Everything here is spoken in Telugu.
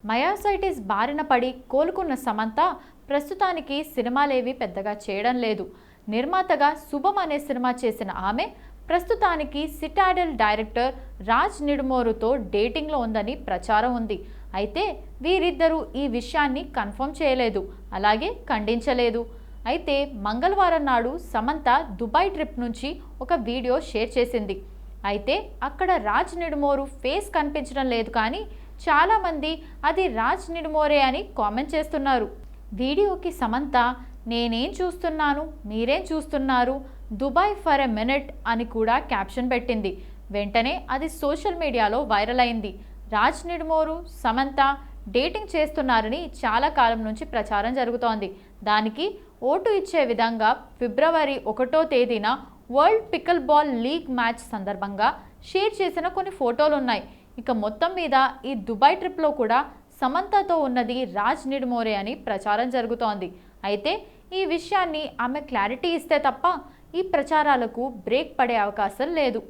మయోసైటిస్ బారిన పడి కోలుకున్న సమంత ప్రస్తుతానికి సినిమాలేవి పెద్దగా చేయడం లేదు. నిర్మాతగా శుభం అనే సినిమా చేసిన ఆమె ప్రస్తుతానికి సిటాడెల్ డైరెక్టర్ రాజ్ నిడుమోరుతో డేటింగ్లో ఉందని ప్రచారం ఉంది. అయితే వీరిద్దరూ ఈ విషయాన్ని కన్ఫర్మ్ చేయలేదు, అలాగే ఖండించలేదు. అయితే మంగళవారం నాడు సమంత దుబాయ్ ట్రిప్ నుంచి ఒక వీడియో షేర్ చేసింది. అయితే అక్కడ రాజ్ నిడుమోరు ఫేస్ కనిపించడం లేదు, కానీ చాలామంది అది రాజ్ నిడుమోరే అని కామెంట్ చేస్తున్నారు. వీడియోకి సమంత నేనేం చూస్తున్నాను, మీరేం చూస్తున్నారు, దుబాయ్ ఫర్ ఎ మినిట్ అని కూడా క్యాప్షన్ పెట్టింది. వెంటనే అది సోషల్ మీడియాలో వైరల్ అయింది. రాజ్ నిడుమోరు సమంత డేటింగ్ చేస్తున్నారని చాలా కాలం నుంచి ప్రచారం జరుగుతోంది. దానికి ఓటు ఇచ్చే విధంగా ఫిబ్రవరి 1వ తేదీన world pickle ball league match సందర్భంగా షేర్ చేసిన కొన్ని ఫోటోలున్నాయి. ఇక మొత్తం మీద ఈ దుబాయ్ ట్రిప్లో కూడా సమంతతో ఉన్నది రాజ్ నిడుమోరే అని ప్రచారం జరుగుతోంది. అయితే ఈ విషయాన్ని ఆమె క్లారిటీ ఇస్తే తప్ప ఈ ప్రచారాలకు బ్రేక్ పడే అవకాశం లేదు.